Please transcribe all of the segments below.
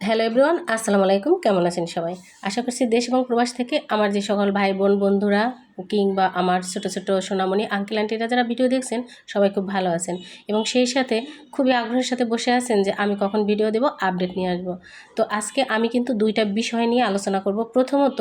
Hello everyone, আসসালামু আলাইকুম। কেমন আছেন সবাই? আশা করছি দেশ এবং প্রবাস থেকে আমার যে সকল ভাই বোন বন্ধুরা কিংবা আমার ছোট ছোট সোনামণি আঙ্কেল আন্টিরা যারা ভিডিও দেখছেন সবাই খুব ভালো আছেন এবং সেই সাথে খুবই আগ্রহের সাথে বসে আছেন যে আমি কখন ভিডিও দেব, আপডেট নিয়ে আসবো। তো আজকে আমি কিন্তু দুইটা বিষয় নিয়ে আলোচনা করব। প্রথমত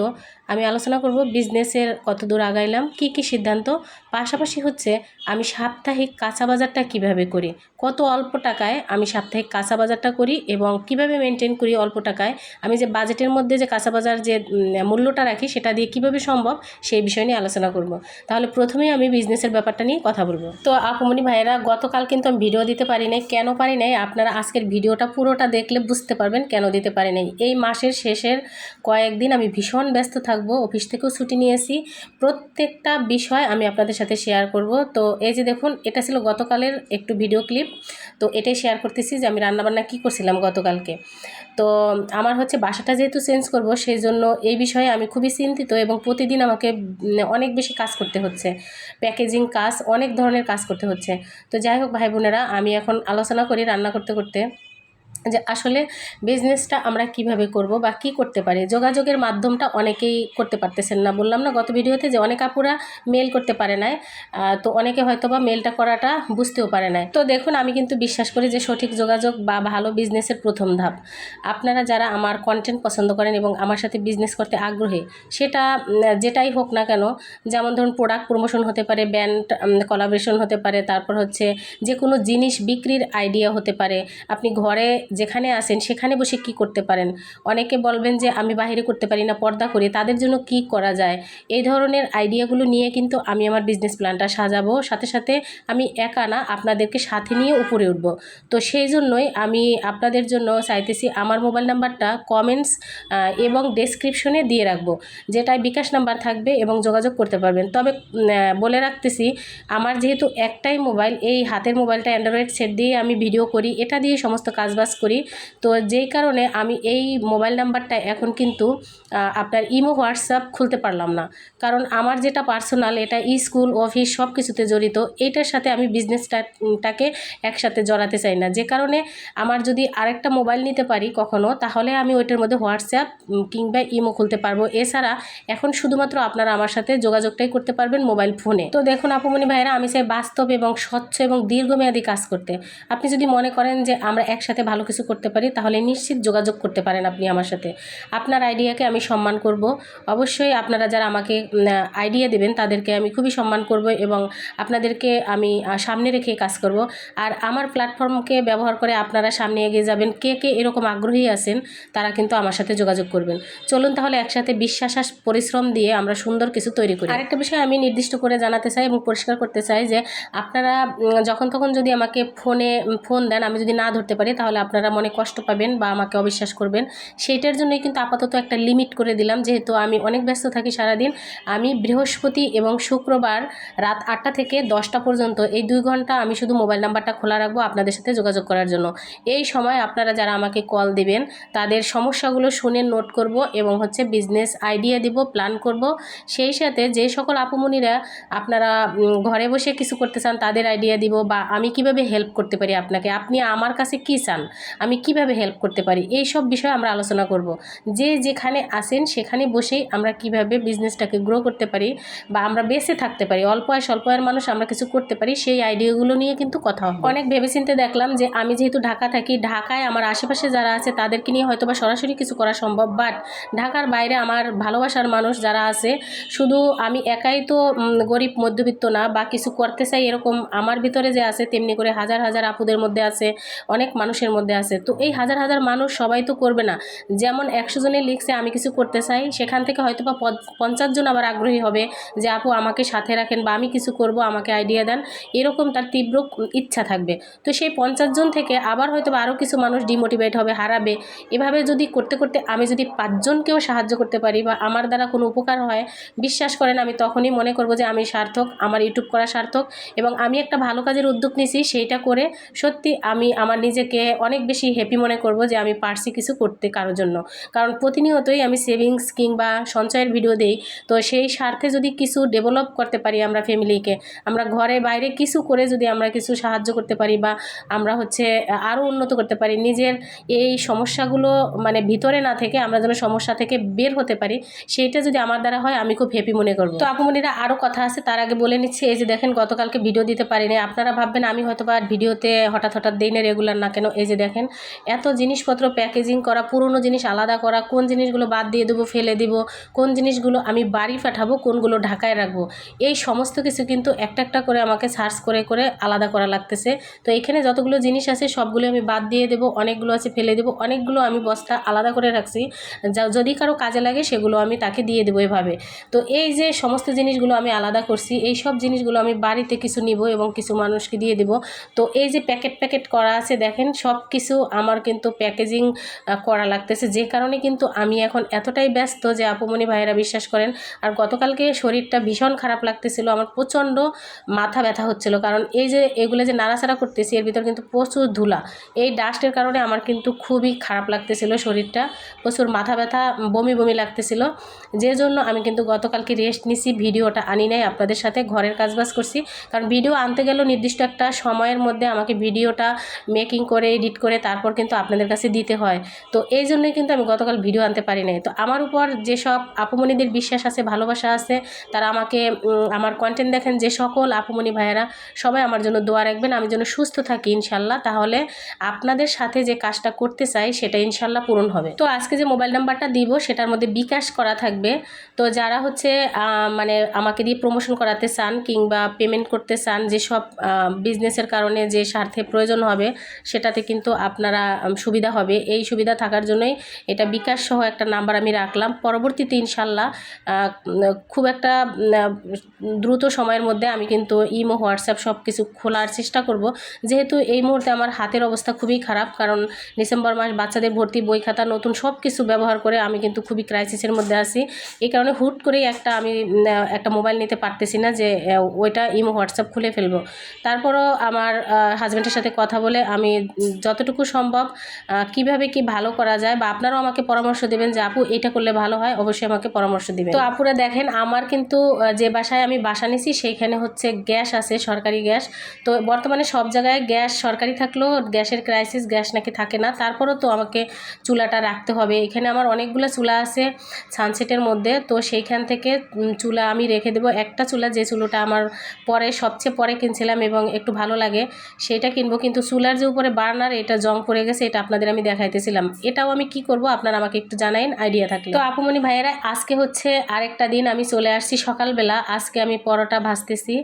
আমি আলোচনা করব বিজনেসের কত দূর আগাইলাম, কি কি সিদ্ধান্ত, পাশাপাশি হচ্ছে আমি সাপ্তাহিক কাঁচা বাজারটা কিভাবে করি, কত অল্প টাকায় আমি সাপ্তাহিক কাঁচা বাজারটা করি এবং কিভাবে মেনটেন করি অল্প টাকায়। আমি যে বাজেটের মধ্যে যে কাঁচা বাজার যে মূল্যটা রাখি সেটা দিয়ে কিভাবে সম্ভব সেই বিষয় নিয়ে আলোচনা করব। তাহলে প্রথমেই আমি বিজনেসের ব্যাপারটা নিয়ে কথা বলবো। তো আপুমনি ভাইয়েরা, গতকাল কিন্তু আমি ভিডিও দিতে পারি নাই। কেন পারি নাই আপনারা আজকের ভিডিওটা পুরোটা দেখলে বুঝতে পারবেন কেন দিতে পারি নাই। এই মাসের শেষের কয়েকদিন আমি ভীষণ ব্যস্ত থাকবো, অফিস থেকেও ছুটি নিয়েছি। প্রত্যেকটা বিষয় আমি আপনাদের সাথে শেয়ার করব। তো এই যে দেখুন, এটা ছিল গতকালের একটু ভিডিও ক্লিপ। তো এটাই শেয়ার করতেছি যে আমি রান্নাবান্না কী করছিলাম গতকালকে। তো আমার হচ্ছে বাসাটা যেহেতু চেঞ্জ করব, সেই জন্য এই বিষয়ে আমি খুবই চিন্তিত এবং প্রতিদিন আমাকে অনেক বেশি কাজ করতে হচ্ছে, প্যাকেজিং কাজ, অনেক ধরনের কাজ করতে হচ্ছে। তো যাই হোক ভাই বোনেরা, আমি এখন আলোচনা করি রান্না করতে করতে যে আসলে বিজনেসটা আমরা কিভাবে করব বা কি করতে পারি। যোগাযোগের মাধ্যমটা অনেকেই করতে পারতেছেন না, বললাম না গত ভিডিওতে যে অনেক আপুরা মেল করতে পারে নাই। তো অনেকে হয়তো বা মেলটা করাটা বুঝতেও পারে নাই। তো দেখুন, আমি কিন্তু বিশ্বাস করি যে সঠিক যোগাযোগ বা ভালো বিজনেসের প্রথম ধাপ। আপনারা যারা আমার কন্টেন্ট পছন্দ করেন এবং আমার সাথে বিজনেস করতে আগ্রহী, সেটা যেটাই হোক না কেন, যেমন ধরুন প্রোডাক্ট প্রমোশন হতে পারে, ব্র্যান্ড কোলাবোরেশন হতে পারে, তারপর হচ্ছে যে কোনো জিনিস বিক্রির আইডিয়া হতে পারে। আপনি ঘরে যেখানে আসেন সেখানে বসে কি করতে পারেন। অনেকে বলবেন যে আমি বাইরে করতে পারি না, পর্দা করি, তাদের জন্য কি করা যায়। এই ধরনের আইডিয়াগুলো নিয়ে কিন্তু আমি আমার বিজনেস প্ল্যানটা সাজাবো। সাথে সাথে আমি একা না, আপনাদেরকে সাথে নিয়ে উপরে উঠবো। তো সেই জন্যই আমি আপনাদের জন্য চাইতেছি আমার মোবাইল নাম্বারটা কমেন্টস এবং ডেসক্রিপশনে দিয়ে রাখবো, যেটায় বিকাশ নাম্বার থাকবে এবং যোগাযোগ করতে পারবেন। তবে বলে রাখতেছি, আমার যেহেতু একটাই মোবাইল, এই হাতের মোবাইলটা অ্যান্ড্রয়েড সেট দিয়ে আমি ভিডিও করি, এটা দিয়ে সমস্ত কাজবাজ করি। তো যেই কারণে আমি এই মোবাইল নাম্বারটা এখন কিন্তু আপনার ইমো হোয়াটসঅ্যাপ খুলতে পারলাম না, কারণ আমার যেটা পার্সোনাল, এটা স্কুল অফিস সব কিছুতে জড়িত। এইটার সাথে আমি বিজনেসটাকে একসাথে জড়াতে চাই না, যে কারণে আমার যদি আরেকটা মোবাইল নিতে পারি কখনো, তাহলে আমি ওইটার মধ্যে হোয়াটসঅ্যাপ কিংবা ইমো খুলতে পারবো। এছাড়া এখন শুধুমাত্র আপনারা আমার সাথে যোগাযোগটাই করতে পারবেন মোবাইল ফোনে। তো দেখুন আপুমনি ভাইয়েরা, আমি চাই বাস্তব এবং স্বচ্ছ এবং দীর্ঘমেয়াদী কাজ করতে। আপনি যদি মনে করেন যে আমরা একসাথে ভালো কিছু করতে পারি, তাহলে নিশ্চিত যোগাযোগ করতে পারেন আপনি আমার সাথে। আপনার আইডিয়াকে আমি সম্মান করব। অবশ্যই আপনারা যারা আমাকে আইডিয়া দেবেন তাদেরকে আমি খুবই সম্মান করব এবং আপনাদেরকে আমি সামনে রেখে কাজ করব। আর আমার প্ল্যাটফর্মকে ব্যবহার করে আপনারা সামনে এগিয়ে যাবেন। কে কে এরকম আগ্রহী আছেন তারা কিন্তু আমার সাথে যোগাযোগ করবেন। চলুন তাহলে একসাথে বিশ্বাস আর পরিশ্রম দিয়ে আমরা সুন্দর কিছু তৈরি করি। আরেকটা বিষয় আমি নির্দিষ্ট করে জানাতে চাই এবং পরিষ্কার করতে চাই যে আপনারা যখন তখন যদি আমাকে ফোন দেন, আমি যদি না ধরতে পারি তাহলে আপনারা মনে কষ্ট পাবেন বা আমাকে অবিশ্বাস করবেন। সেইটার জন্যই কিন্তু আপাতত একটা লিমিট করে দিলাম, যেহেতু আমি অনেক ব্যস্ত থাকি সারাদিন। আমি বৃহস্পতি এবং শুক্রবার রাত 8টা থেকে 10টা পর্যন্ত এই 2 ঘন্টা আমি শুধু মোবাইল নাম্বারটা খোলা রাখবো আপনাদের সাথে যোগাযোগ করার জন্য। এই সময় আপনারা যারা আমাকে কল দেবেন তাদের সমস্যাগুলো শুনে নোট করব এবং হচ্ছে বিজনেস আইডিয়া দিব, প্ল্যান করব। সেই সাথে যে সকল আপুমনিরা আপনারা ঘরে বসে কিছু করতে চান তাদের আইডিয়া দিব, বা আমি কিভাবে হেল্প করতে পারি আপনাকে, আপনি আমার কাছে কি চান, আমি কিভাবে হেল্প করতে পারি, এই সব বিষয়ে আমরা আলোচনা করব। যে যেখানে আসেন সেখানে বসেই আমরা কিভাবে বিজনেসটাকে গ্রো করতে পারি বা আমরা বেঁচে থাকতে পারি, অল্প আয়ের মানুষ আমরা কিছু করতে পারি, সেই আইডিয়াগুলো নিয়ে কিন্তু কথা হবে। অনেক ভেবেচিন্তে দেখলাম যে আমি যেহেতু ঢাকা থাকি, ঢাকায় আমার আশেপাশে যারা আছে তাদেরকে নিয়ে হয়তো বা সরাসরি কিছু করা সম্ভব, বাট ঢাকার বাইরে আমার ভালোবাসার মানুষ যারা আছে, শুধু আমি একাই তো গরিব মধ্যবিত্ত না বা কিছু করতে চাই এরকম আমার ভিতরে যে আছে, তেমনি করে হাজার হাজার আপুদের মধ্যে আছে, অনেক মানুষের মধ্যে আছে। তো এই হাজার হাজার মানুষ সবাই তো করবে না। যেমন 100 জনে লিখছে আমি কিছু করতে চাই, সেখান থেকে হয়তো বা 50 জন আবার আগ্রহী হবে যে আপু আমাকে সাথে রাখেন বা আমি কিছু করব, আমাকে আইডিয়া দেন, এরকম তার তীব্র ইচ্ছা থাকবে। তো সেই 50 জন থেকে আবার হয়তো বা আরও কিছু মানুষ ডিমোটিভেট হবে, হারাবে। এভাবে যদি করতে করতে আমি যদি 5 জনকেও সাহায্য করতে পারি বা আমার দ্বারা কোনো উপকার হয়, বিশ্বাস করেন আমি তখনই মনে করব যে আমি সার্থক, আমার ইউটিউব করা সার্থক এবং আমি একটা ভালো কাজের উদ্যোগ নিয়েছি। সেইটা করে সত্যি আমি আমার নিজেকে অনেক অনেক বেশি হ্যাপি মনে করব যে আমি পারছি কিছু করতে কারোর জন্য। কারণ প্রতিনিয়তই আমি সেভিংস কিংবা সঞ্চয়ের ভিডিও দেই, তো সেই স্বার্থে যদি কিছু ডেভেলপ করতে পারি আমরা ফ্যামিলিকে, আমরা ঘরে বাইরে কিছু করে যদি আমরা কিছু সাহায্য করতে পারি বা আমরা হচ্ছে আরও উন্নত করতে পারি, নিজের এই সমস্যাগুলো মানে ভিতরে না থেকে আমরা যেন সমস্যা থেকে বের হতে পারি, সেইটা যদি আমার দ্বারা হয় আমি খুব হ্যাপি মনে করব। তো আপুমনিরা আরও কথা আছে, তার আগে বলে নিচ্ছি, এই যে দেখেন গতকালকে ভিডিও দিতে পারিনি, আপনারা ভাববেন আমি হয়তো বা ভিডিওতে হঠাৎ দেই না, রেগুলার না কেন। এই যে দেখেন এত জিনিসপত্র প্যাকেজিং করা, পুরনো জিনিস আলাদা করা, কোন জিনিসগুলো বাদ দিয়ে দেবো ফেলে দিব, কোন জিনিসগুলো আমি বাড়ি পাঠাবো, কোনগুলো ঢাকায় রাখবো, এই সমস্ত কিছু কিন্তু একটা একটা করে আমাকে সার্চ করে করে আলাদা করা লাগতেছে। তো এখানে যতগুলো জিনিস আছে সবগুলো আমি বাদ দিয়ে দেবো, অনেকগুলো আছে ফেলে দেবো, অনেকগুলো আমি বস্তা আলাদা করে রাখছি, যদি কারো কাজে লাগে সেগুলো আমি তাকে দিয়ে দেবো এভাবে। তো এই যে সমস্ত জিনিসগুলো আমি আলাদা করছি, এই সব জিনিসগুলো আমি বাড়িতে কিছু নিব এবং কিছু মানুষকে দিয়ে দেব। তো এই যে প্যাকেট করা আছে দেখেন, সব কিছু আমার কিন্তু প্যাকেজিং করা লাগতেছে, যে কারণে কিন্তু আমি এখন এতটাই ব্যস্ত যে আপুমনি ভাইয়েরা বিশ্বাস করেন। আর গতকালকে শরীরটা ভীষণ খারাপ লাগতেছিল, আমার প্রচণ্ড মাথা ব্যথা হচ্ছিল, কারণ এই যে এগুলো যে নাড়াচাড়া করতেছি এর ভিতর কিন্তু প্রচুর ধুলা, এই ডাস্টের কারণে আমার কিন্তু খুবই খারাপ লাগতেছিল শরীরটা, প্রচুর মাথা ব্যথা, বমি লাগতেছিল, যে জন্য আমি কিন্তু গতকালকে রেস্ট নিছি, ভিডিওটা আনি নাই আপনাদের সাথে, ঘরের কাজবাজ করছি। কারণ ভিডিও আনতে গেলেও নির্দিষ্ট একটা সময়ের মধ্যে আমাকে ভিডিওটা মেকিং করে এডিট করে তারপর কিন্তু আপনাদের কাছে দিতে হয়, তো এই জন্যই কিন্তু আমি গতকাল ভিডিও আনতে পারি নাই। তো আমার উপর যেসব আপুমনিদের বিশ্বাস আছে, ভালোবাসা আছে, তারা আমাকে আমার কন্টেন্ট দেখেন, যে সকল আপুমনি ভাইয়েরা সবাই আমার জন্য দোয়া রাখবেন, আমি যেন সুস্থ থাকি ইনশাল্লাহ, তাহলে আপনাদের সাথে যে কাজটা করতে চাই সেটা ইনশাল্লাহ পূরণ হবে। তো আজকে যে মোবাইল নাম্বারটা দিব সেটার মধ্যে বিকাশ করা থাকবে, তো যারা হচ্ছে মানে আমাকে দিয়ে প্রমোশন করাতে চান কিংবা পেমেন্ট করতে চান, যেসব বিজনেসের কারণে যে স্বার্থে প্রয়োজন হবে সেটাতে কিন্তু আপনারা সুবিধা হবে, এই সুবিধা থাকার জন্যই এটা বিকাশ সহ একটা নাম্বার আমি রাখলাম। পরবর্তীতে ইনশাল্লাহ খুব একটা দ্রুত সময়ের মধ্যে আমি কিন্তু ইমো, হোয়াটসঅ্যাপ সব কিছু খোলার চেষ্টা করব, যেহেতু এই মুহূর্তে আমার হাতের অবস্থা খুবই খারাপ, কারণ ডিসেম্বর মাস বাচ্চাদের ভর্তি, বই খাতা নতুন সব কিছু ব্যবহার করে আমি কিন্তু খুবই ক্রাইসিসের মধ্যে আছি। এই কারণে হুট করেই আমি একটা মোবাইল নিতে পারতেছি না যে ওইটা ইমো, হোয়াটসঅ্যাপ খুলে ফেলবো। তারপরও আমার হাজব্যান্ডের সাথে কথা বলে আমি যতটুকু সম্ভব কিভাবে কি ভালো করা যায়, বা আপনারাও আমাকে পরামর্শ দেবেন যে আপু এটা করলে ভালো হয়, অবশ্যই আমাকে পরামর্শ দিবেন। তো আপুরা দেখেন, আমার কিন্তু যে বাসায় আমি বাসা নিছি সেইখানে হচ্ছে গ্যাস আছে, সরকারি গ্যাস। তো বর্তমানে সব জায়গায় গ্যাস সরকারি থাকলেও গ্যাসের ক্রাইসিস, গ্যাস নাকি থাকে না, তারপরও তো আমাকে চুলাটা রাখতে হবে। এখানে আমার অনেকগুলো চুলা আছে সানসেটের মধ্যে, তো সেইখান থেকে চুলা আমি রেখে দেবো। একটা চুলা, যে চুলোটা আমার সবচেয়ে পরে কিনছিলাম এবং একটু ভালো লাগে সেইটা কিনবো, কিন্তু চুলার যে উপরে বার্নার এটা জং পড়ে গেছে, এটা আপনাদের আমি দেখাইতেছিলাম। এটাও আমি কি করব আপনারা আমাকে একটু জানাইন আইডিয়া থাকলে। তো আপুমনি ভাইয়েরা, আজকে হচ্ছে আরেকটা দিন আমি চলে আসছি সকালবেলা। আজকে আমি পরোটা ভাজতেছি,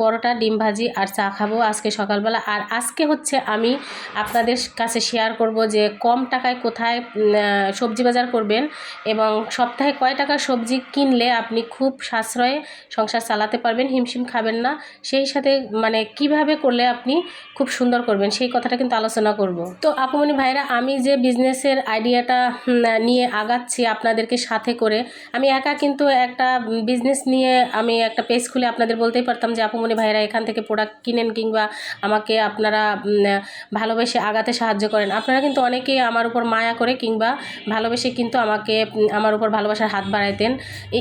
পরোটা, ডিম ভাজি আর চা খাবো আজকে সকালবেলা। আর আজকে হচ্ছে আমি আপনাদের কাছে শেয়ার করব যে কম টাকায় কোথায় সবজি বাজার করবেন এবং সপ্তাহে কয় টাকার সবজি কিনলে আপনি খুব সাশ্রয়ে সংসার চালাতে পারবেন, হিমশিম খাবেন না, সেই সাথে মানে কিভাবে করলে আপনি খুব সুন্দর করবেন সেই কথাটা কিন্তু আলোচনা করব। তো আপুমনি ভাইরা, আমি যে বিজনেসের আইডিয়াটা নিয়ে আগাচ্ছি আপনাদেরকে সাথে করে, আমি একা কিন্তু একটা বিজনেস নিয়ে আমি একটা পেজ খুলে আপনাদের বলতেই পারতাম যে আপুমনি ভাইরা এখান থেকে প্রোডাক্ট কিনেন কিংবা আমাকে আপনারা ভালোবেসে আগাতে সাহায্য করেন। আপনারা কিন্তু অনেকেই আমার উপর মায়া করে কিংবা ভালোবেসে কিন্তু আমাকে আমার উপর ভালোবাসার হাত বাড়াইতেন।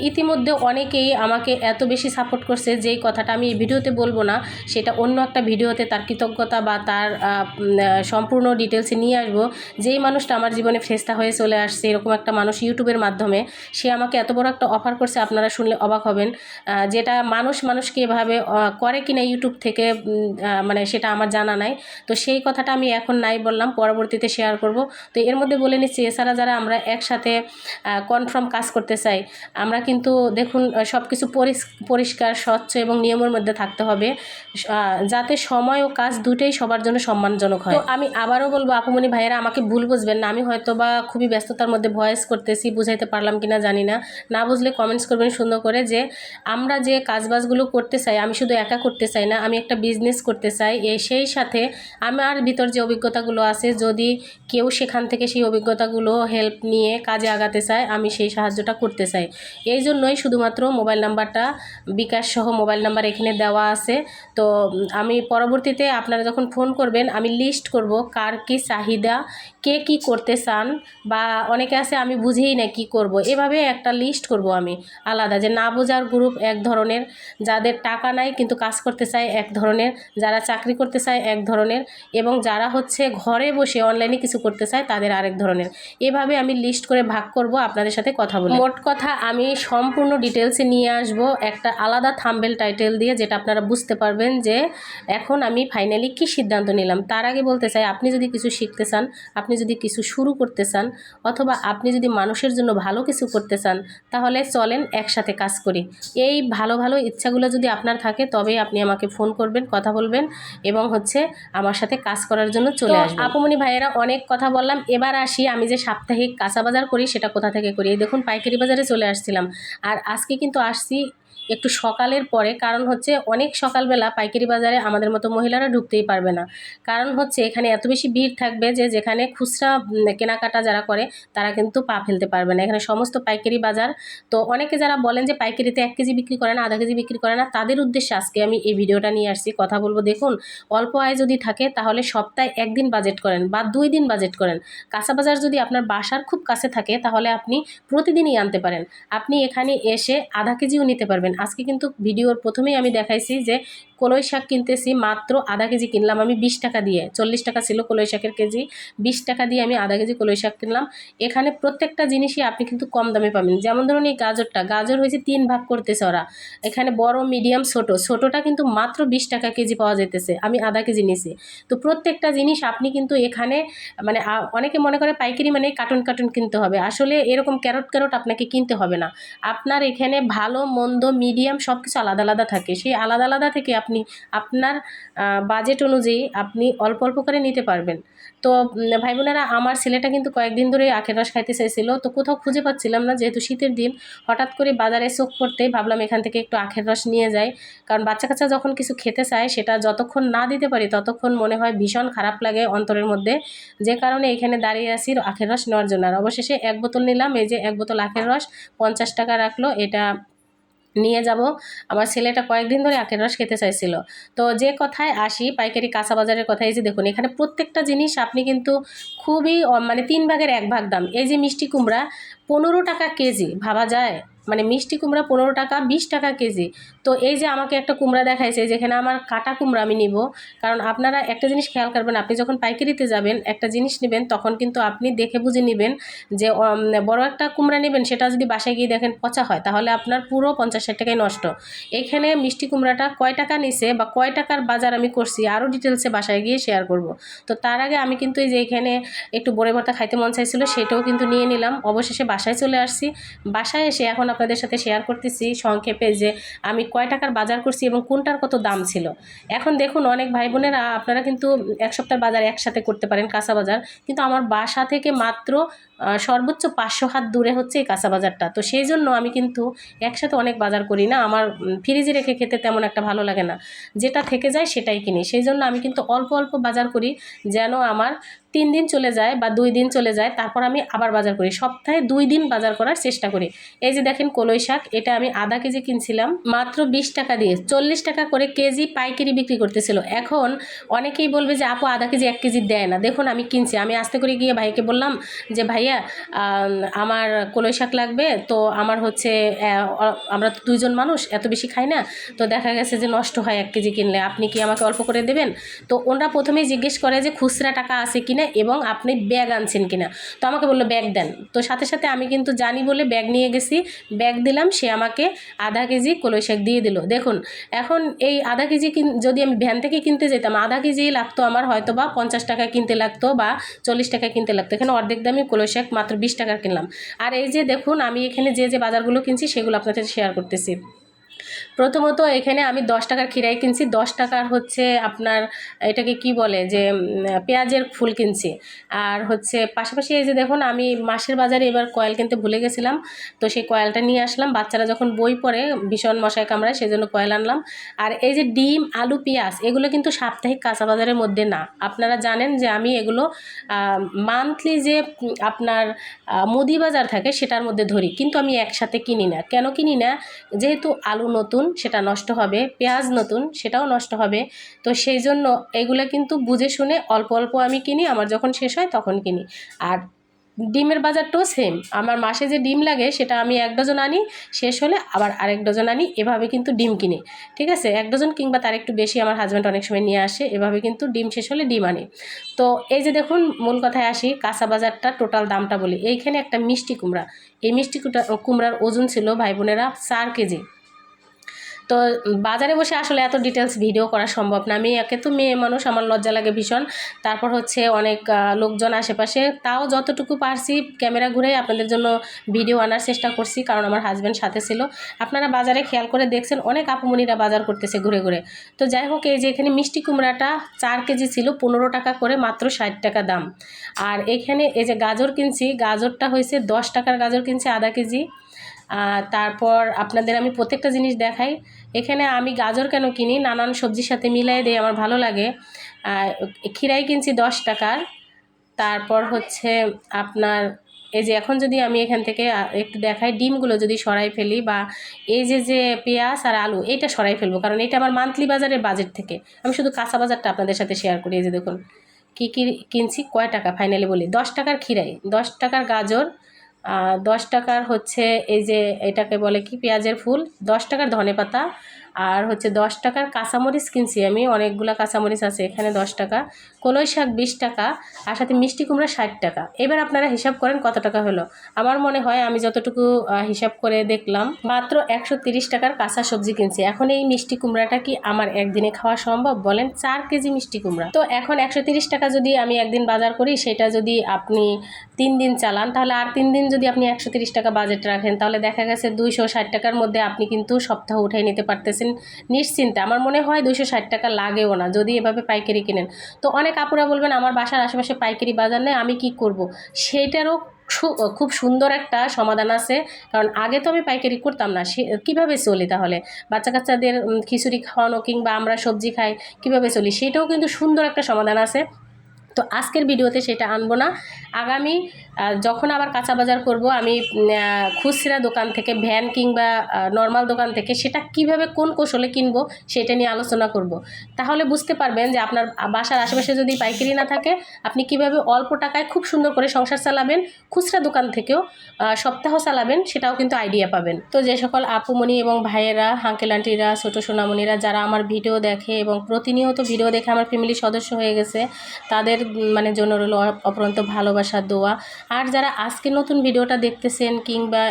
ইতিমধ্যে অনেকেই আমাকে এত বেশি সাপোর্ট করছে, যেই কথাটা আমি এই ভিডিওতে বলবো না, সেটা অন্য একটা ভিডিওতে তার কৃতজ্ঞতা বা তার সম্পূর্ণ ডিটেলসে নিয়ে আসবো। যেই মানুষটা আমার জীবনে ফেস্তা হয়ে চলে আসছে, এরকম একটা মানুষ ইউটিউবের মাধ্যমে, সে আমাকে এত বড় একটা অফার করছে, আপনারা শুনলে অবাক হবেন। যেটা মানুষকে এভাবে করে কিনা ইউটিউব থেকে, মানে সেটা আমার জানা নাই। তো সেই কথাটা আমি এখন নাই বললাম, পরবর্তীতে শেয়ার করব। তো এর মধ্যে বলে নিচ্ছি, এছাড়া যারা আমরা একসাথে কনফার্ম কাজ করতে চাই, আমরা কিন্তু দেখুন সব কিছু পরিষ্কার, স্বচ্ছ এবং নিয়মের মধ্যে থাকতে হবে, যাতে সময় ও কাজ দুটোই সবার জন্য সম্মানজনক হয়। তো আমি আবারও বলবো আপুমনি ভাইয়েরা, আমাকে ভুল বুঝবেন না, আমি হয়তো বা খুবই ব্যস্ততার মধ্যে ভয়েস করতেছি, বুঝাইতে পারলাম কিনা জানি না, না বুঝলে কমেন্টস করবেন সুন্দর করে। যে আমরা যে কাজবাজগুলো করতে চাই, আমি শুধু একা করতে চাই না, আমি একটা বিজনেস করতে চাই, সেই সাথে আমার ভিতর যে অভিজ্ঞতাগুলো আছে, যদি কেউ সেখান থেকে সেই অভিজ্ঞতাগুলো হেল্প নিয়ে কাজে আগাতে চায়, আমি সেই সাহায্যটা করতে চাই। এই জন্যই শুধুমাত্র মোবাইল নাম্বারটা, বিকাশ সহ মোবাইল নাম্বার এখানে দেওয়া আছে। তো আমি পরবর্তীতে আপনারা যখন ফোন করবেন, আমি লিস্ট করব কার কী চাহিদা, কে কী করতে চান, বা অনেকে আছে আমি বুঝেই না কি করব, এভাবে একটা লিস্ট করব আমি আলাদা, যে না বোঝার গ্রুপ এক ধরনের, যাদের টাকা নাই কিন্তু কাজ করতে চায় এক ধরনের, যারা চাকরি করতে চায় এক ধরনের, এবং যারা হচ্ছে ঘরে বসে অনলাইনে কিছু করতে চায় তাদের আরেক ধরনের। এভাবে আমি লিস্ট করে ভাগ করব, আপনাদের সাথে কথা বলি। মোট কথা আমি সম্পূর্ণ ডিটেলসে নিয়ে আসব একটা আলাদা থাম্বনেল টাইটেল দিয়ে, যেটা আপনারা বুঝতে পারবেন যে এখন আমি ফাইনালি কি সিদ্ধান্ত নিলাম। তার আগে বলতে চাই, আপনি যদি কিছু শিখতে চান, আপনি যদি কিছু শুরু করতে চান, অথবা আপনি যদি মানুষের জন্য ভালো কিছু করতে চান, তাহলে চলেন একসাথে কাজ করি। এই ভালো ভালো ইচ্ছাগুলো যদি আপনার থাকে তবেই আপনি আমাকে ফোন করবেন, কথা বলবেন, এবং হচ্ছে আমার সাথে কাজ করার জন্য চলে আসবেন। আপুমনি ভাইয়েরা অনেক কথা বললাম, এবার আসি আমি যে সাপ্তাহিক কাঁচা বাজার করি সেটা কোথা থেকে করি। এই দেখুন পাইকারি বাজারে চলে আসছিলাম, আর আজকে কিন্তু আসছি একটু সকালের পরে, কারণ হচ্ছে অনেক সকালবেলা পাইকারি বাজারে আমাদের মতো মহিলারা ঢুকতেই পারবে না। কারণ হচ্ছে এখানে এত বেশি ভিড় থাকবে যে যেখানে খুচরা কেনাকাটা যারা করে তারা কিন্তু পা ফেলতে পারবে না। এখানে সমস্ত পাইকারি বাজার। তো অনেকে যারা বলেন যে পাইকারিতে 1 কেজি বিক্রি করে না, আধা কেজি বিক্রি করে না, তাদের উদ্দেশ্যে আজকে আমি এই ভিডিওটা নিয়ে আসছি, কথা বলবো। দেখুন, অল্প আয় যদি থাকে তাহলে সপ্তাহে 1 দিন বাজেট করেন বা 2 দিন বাজেট করেন। কাঁচা বাজার যদি আপনার বাসার খুব কাছে থাকে তাহলে আপনি প্রতিদিনই আনতে পারেন। আপনি এখানে এসে আধা কেজিও নিতে পারবেন। আজকে কিন্তু ভিডিওর প্রথমেই আমি দেখাইছি যে কলই শাক কিনতেছি, মাত্র আধা কেজি কিনলাম আমি 20 টাকা দিয়ে। 40 টাকা ছিল কলই শাকের কেজি, 20 টাকা দিয়ে আমি আধা কেজি কলই শাক কিনলাম। এখানে প্রত্যেকটা জিনিসই আপনি কিন্তু কম দামে পাবেন। যেমন ধরুন এই গাজর হয়েছে 3 ভাগ করতেছে ওরা, এখানে বড়, মিডিয়াম, ছোটোটা কিন্তু মাত্র 20 টাকা কেজি পাওয়া যেতেছে, আমি আধা কেজি নিছি। তো প্রত্যেকটা জিনিস আপনি কিন্তু এখানে মানে অনেকে মনে করে পাইকারি মানে কার্টুন কিনতে হবে, আসলে এরকম ক্যারট আপনাকে কিনতে হবে না। আপনার এখানে ভালো মন্দ মিডিয়াম সব কিছু আলাদা আলাদা থাকে, সেই আলাদা আলাদা থেকে আপনি আপনার বাজেট অনুযায়ী আপনি অল্প অল্প করে নিতে পারবেন। তো ভাই বোনেরা, আমার ছেলেটা কিন্তু কয়েকদিন ধরে আখের রস খাইতে চাইছিল, তো কোথাও খুঁজে পাচ্ছিলাম না, যেহেতু শীতের দিন। হঠাৎ করে বাজারে চোখ পড়তেই ভাবলাম এখান থেকে একটু আখের রস নিয়ে যাই, কারণ বাচ্চা কাচ্চা যখন কিছু খেতে চায় সেটা যতক্ষণ না দিতে পারি ততক্ষণ মনে হয় ভীষণ খারাপ লাগে অন্তরের মধ্যে, যে কারণে এখানে দাঁড়িয়ে আছি আখের রস নেওয়ার জন্য। আর অবশেষে 1 বোতল নিলাম, এই যে 1 বোতল আখের রস 50 টাকা রাখলো, এটা নিয়ে যাব। আমার ছেলেটা কয়েকদিন ধরে আখের রস খেতে চাইছিল। তো যে কথায় আসি, পাইকারি কাঁচা বাজারের কথায়, এই যে দেখুন এখানে প্রত্যেকটা জিনিস আপনি কিন্তু খুবই মানে 3 ভাগের 1 ভাগ দাম। এই যে মিষ্টি কুমড়া 15 টাকা কেজি, ভাবা যায়? মানে মিষ্টি কুমড়া 15 টাকা, 20 টাকা কেজি। তো এই যে আমাকে একটা কুমড়া দেখাইছে, যেখানে আমার কাটা কুমড়া আমি নিব, কারণ আপনারা একটা জিনিস খেয়াল করবেন, আপনি যখন পাইকারিতে যাবেন একটা জিনিস নেবেন তখন কিন্তু আপনি দেখে বুঝে নেবেন। যে বড় একটা কুমড়া নেবেন, সেটা যদি বাসায় গিয়ে দেখেন পচা হয় তাহলে আপনার পুরো 50-60 টাকায় নষ্ট। এখানে মিষ্টি কুমড়াটা কয় টাকা নিছে বা কয় টাকার বাজার আমি করছি আরও ডিটেলসে বাসায় গিয়ে শেয়ার করব। তো তার আগে আমি কিন্তু এই যে এখানে একটু বড়ে ভর্তা খাইতে মন চাইছিল, সেটাও কিন্তু নিয়ে নিলাম। অবশেষে বাসায় চলে আসছি। বাসায় এসে এখন আপনাদের সাথে শেয়ার করতেছি সংক্ষেপে যে আমি কয় টাকার বাজার করছি এবং কোনটার কত দাম ছিল। এখন দেখুন, অনেক ভাই বোনেরা আপনারা কিন্তু 1 সপ্তাহের বাজার একসাথে করতে পারেন, কাঁচা বাজার, কিন্তু আমার বাসা থেকে মাত্র সর্বোচ্চ 500 হাত দূরে হচ্ছে এই কাঁচা বাজারটা। তো সেই জন্য আমি কিন্তু একসাথে অনেক বাজার করি না, আমার ফ্রিজে রেখে খেতে তেমন একটা ভালো লাগে না, যেটা থেকে যায় সেটাই কিনি। সেই জন্য আমি কিন্তু অল্প অল্প বাজার করি, যেন আমার 3 দিন চলে যায় বা 2 দিন চলে যায়, তারপর আমি আবার বাজার করি। সপ্তাহে 2 দিন বাজার করার চেষ্টা করি। এই যে দেখেন কলই শাক, এটা আমি আধা কেজি কিনছিলাম মাত্র 20 টাকা দিয়ে, 40 টাকা করে কেজি পাইকারি বিক্রি করতেছিল। এখন অনেকেই বলবে যে আপু আধা কেজি 1 কেজি দেয় না। দেখুন আমি কিনছি, আমি আস্তে করে গিয়ে ভাইকে বললাম যে ভাইয়া আমার কলই শাক লাগবে, তো আমার হচ্ছে আমরা তো 2 জন মানুষ, এত বেশি খাই না, তো দেখা গেছে যে নষ্ট হয় 1 কেজি কিনলে, আপনি কি আমাকে অল্প করে দেবেন? তো ওনারা প্রথমেই জিজ্ঞেস করে যে খুচরা টাকা আছে কিনা এবং আপনি ব্যাগ আনছেন কিনা। তো আমাকে বললো ব্যাগ দেন। তো সাথে সাথে আমি কিন্তু জানি বলে ব্যাগ নিয়ে গেছি, ব্যাগ দিলাম, সে আমাকে আধা কেজি কলই শাক দিয়ে দিল। দেখুন এখন এই আধা কেজি যদি আমি ভ্যান থেকে কিনতে যেতাম, আধা কেজি লাগতো আমার হয়তো বা 50 টাকা কিনতে লাগতো বা 40 টাকা কিনতে লাগতো। এখানে অর্ধেক দামে কলই শাক মাত্র 20 টাকার কিনলাম। আর এই যে দেখুন আমি এখানে যে বাজারগুলো কিনছি সেগুলো আপনাদের শেয়ার করতেছি। প্রথমত এখানে আমি 10 টাকার খিরাই কিনছি, 10 টাকার হচ্ছে আপনার এটাকে কি বলে যে পেঁয়াজের ফুল কিনছি। আর হচ্ছে পাশাপাশি এই যে দেখুন আমি মাসের বাজারে এবার কয়েল কিনতে ভুলে গেছিলাম, তো সেই কয়েলটা নিয়ে আসলাম। বাচ্চারা যখন বই পড়ে ভীষণ মশায় কামড়ায়, সেই জন্য কয়েল আনলাম। আর এই যে ডিম, আলু, পেঁয়াজ, এগুলো কিন্তু সাপ্তাহিক কাঁচা বাজারের মধ্যে না। আপনারা জানেন যে আমি এগুলো মান্থলি যে আপনার মুদি বাজার থাকে সেটার মধ্যে ধরি, কিন্তু আমি একসাথে কিনি না। কেন কিনি না? যেহেতু আলু নতুন সেটা নষ্ট হবে, পেঁয়াজ নতুন সেটাও নষ্ট হবে। তো সেই জন্য এগুলো কিন্তু বুঝে শুনে অল্প অল্প আমি কিনি, আমার যখন শেষ হয় তখন কিনি। আর ডিমের বাজারটাও সেম, আমার মাসে যে ডিম লাগে সেটা আমি 1 ডজন আনি, শেষ হলে আবার আরেক ডজন আনি, এভাবে কিন্তু ডিম কিনি। ঠিক আছে, 1 ডজন কিংবা তার একটু বেশি আমার হাজব্যান্ড অনেক সময় নিয়ে আসে, এভাবে কিন্তু ডিম শেষ হলে ডিম আনি। তো এই যে দেখুন, মূল কথায় আসি, কাঁচা বাজারটা টোটাল দামটা বলি। এইখানে একটা মিষ্টি কুমড়া, এই মিষ্টি কুমড়ার ওজন ছিল ভাই বোনেরা 4 কেজি। তো বাজারে বসে আসলে এত ডিটেলস ভিডিও করা সম্ভব না, আমি একে তো মেয়ে মানুষ, আমার লজ্জা লাগে ভীষণ। তারপর হচ্ছে অনেক লোকজন আশেপাশে, তাও যতটুকু পারছি ক্যামেরা ঘুরে আপনাদের জন্য ভিডিও আনার চেষ্টা করছি, কারণ আমার হাজব্যান্ড সাথে ছিল। আপনারা বাজারে খেয়াল করে দেখছেন অনেক আপুমনিরা বাজার করতেছে ঘুরে ঘুরে। তো যাই হোক, এই যে এখানে মিষ্টি কুমড়াটা 4 কেজি ছিল 15 টাকা করে, মাত্র 60 টাকা দাম। আর এখানে এই যে গাজর কিনছি, গাজরটা হয়েছে 10 টাকার গাজর কিনছি আধা কেজি। তারপর আপনাদের আমি প্রত্যেকটা জিনিস দেখাই। এখানে আমি গাজর কেন কিনি, নানান সবজির সাথে মিলাই দিই, আমার ভালো লাগে। খিরাই কিনছি 10 টাকার। তারপর হচ্ছে আপনার এই যে এখন যদি আমি এখান থেকে একটু দেখাই, ডিমগুলো যদি সরাই ফেলি, বা এই যে পেঁয়াজ আর আলু এইটা সরাই ফেলবো, কারণ এটা আমার মান্থলি বাজারের বাজেট থেকে। আমি শুধু কাঁচা বাজারটা আপনাদের সাথে শেয়ার করি। এই যে দেখুন কী কী কিনছি, কয় টাকা ফাইনালি বলি। 10 টাকার খিরাই, 10 টাকার গাজর, 10 টাকার হচ্ছে এই যে এটাকে বলে কি পেঁয়াজের ফুল, 10 টাকার ধনেপাতা, আর হচ্ছে 10 টাকার কাঁচামরিচ কিনছি আমি, অনেকগুলো কাঁচামরিচ আছে এখানে 10 টাকা, কলই শাক 20 টাকা, আর সাথে মিষ্টি কুমড়া 60 টাকা। এবার আপনারা হিসাব করেন কত টাকা হলো। আমার মনে হয় আমি যতটুকু হিসাব করে দেখলাম, মাত্র 130 টাকার কাঁচা সবজি কিনছি। এখন এই মিষ্টি কুমড়াটা কি আমার একদিনে খাওয়া সম্ভব বলেন? 4 কেজি মিষ্টি কুমড়া। তো এখন 130 টাকা যদি আমি একদিন বাজার করি, সেটা যদি আপনি 3 দিন চালান, তাহলে আর 3 দিন যদি আপনি 130 টাকা বাজেট রাখেন, তাহলে দেখা গেছে 260 টাকার মধ্যে আপনি কিন্তু সপ্তাহ উঠাই নিতে পারতেছেন নিশ্চিন্তে। আমার মনে হয় 260 টাকা লাগেও না যদি এভাবে পাইকারি কিনেন। তো অনেক আপুরা বলবেন আমার বাসার আশেপাশে পাইকারি বাজার নেই, আমি কি করব? সেটারও খুব সুন্দর একটা সমাধান আছে। কারণ আগে তো আমি পাইকারি করতাম না, সে কীভাবে চলি তাহলে? বাচ্চা কাচ্চাদের খিচুড়ি খাওয়ানো কিংবা আমরা সবজি খাই, কীভাবে চলি? সেটাও কিন্তু সুন্দর একটা সমাধান আছে। তো আজকের ভিডিওতে সেটা আনবো না। আগামী যখন আবার কাঁচা বাজার করব, আমি খুচরা দোকান থেকে, ভ্যান কিংবা নর্মাল দোকান থেকে সেটা কিভাবে কোন কৌশলে কিনবো সেটা নিয়ে আলোচনা করব। তাহলে বুঝতে পারবেন যে আপনার বাসার আশেপাশে যদি পাইকারি না থাকে, আপনি কিভাবে অল্প টাকায় খুব সুন্দর করে সংসার চালাবেন, খুচরা দোকান থেকেও সপ্তাহ চালাবেন, সেটাও কিন্তু আইডিয়া পাবেন। তো যে সকল আপুমণি এবং ভাইয়েরা, আঙ্কেল আন্টিরা, ছোটো সোনামণিরা যারা আমার ভিডিও দেখে এবং প্রতিনিয়ত ভিডিও দেখে আমার ফ্যামিলির সদস্য হয়ে গেছে, তাদের মানে জন্য রইল অপরন্ত ভালোবাসা, দোয়া। আর যারা আজকে নতুন ভিডিওটা দেখতেছেন কিংবা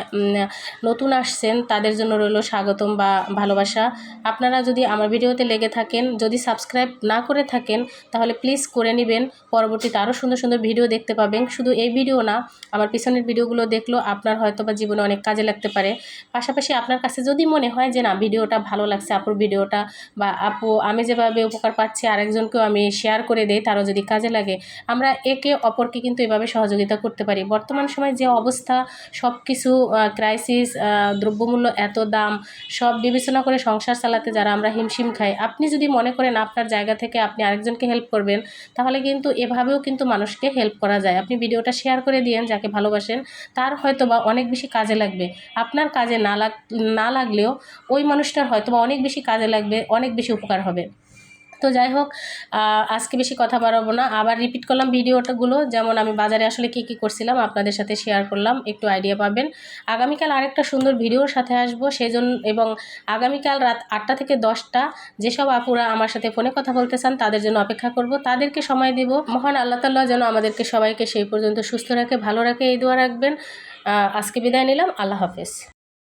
নতুন আসছেন, তাদের জন্য রইল স্বাগতম বা ভালোবাসা। আপনারা যদি আমার ভিডিওতে লেগে থাকেন, যদি সাবস্ক্রাইব না করে থাকেন, তাহলে প্লিজ করে নেবেন। পরবর্তীতে আরও সুন্দর সুন্দর ভিডিও দেখতে পাবেন। শুধু এই ভিডিও না, আমার পিছনের ভিডিওগুলো দেখলেও আপনার হয়তো বা জীবনে অনেক কাজে লাগতে পারে। পাশাপাশি আপনার কাছে যদি মনে হয় যে না, ভিডিওটা ভালো লাগছে আপুর ভিডিওটা, বা আপু আমি যেভাবে উপকার পাচ্ছি আরেকজনকেও আমি শেয়ার করে দেই, তারও যদি কাজে লাগে, আমরা একে অপরকে কিন্তু এভাবে সহযোগিতা করতে পারি। বর্তমান সময় যে অবস্থা, সব কিছু ক্রাইসিস, দ্রব্যমূল্য এত দাম, সব বিবেচনা করে সংসার চালাতে যারা আমরা হিমশিম খাই, আপনি যদি মনে করেন আপনার জায়গা থেকে আপনি আরেকজনকে হেল্প করবেন, তাহলে কিন্তু এভাবেও কিন্তু মানুষকে হেল্প করা যায়। আপনি ভিডিওটা শেয়ার করে দিয়েন যাকে ভালোবাসেন, তার হয়তো বা অনেক বেশি কাজে লাগবে। আপনার কাজে না লাগলেও ওই মানুষটার হয়তো বা অনেক বেশি কাজে লাগবে, অনেক বেশি উপকার হবে। তো যাই হোক, আজকে বেশি কথা বাড়াবো না। আবার রিপিট করলাম ভিডিওটাগুলো, যেমন আমি বাজারে আসলে কী কী করছিলাম আপনাদের সাথে শেয়ার করলাম, একটু আইডিয়া পাবেন। আগামীকাল আরেকটা সুন্দর ভিডিওর সাথে আসবো, সেজন্য এবং আগামীকাল রাত 8টা থেকে 10টা যেসব আপুরা আমার সাথে ফোনে কথা বলতে চান তাদের জন্য অপেক্ষা করব, তাদেরকে সময় দেব। মহান আল্লাহ তাআলা যেন আমাদেরকে সবাইকে সেই পর্যন্ত সুস্থ রাখে, ভালো রাখে, এই দোয়া রাখবেন। আজকে বিদায় নিলাম, আল্লাহ হাফেজ।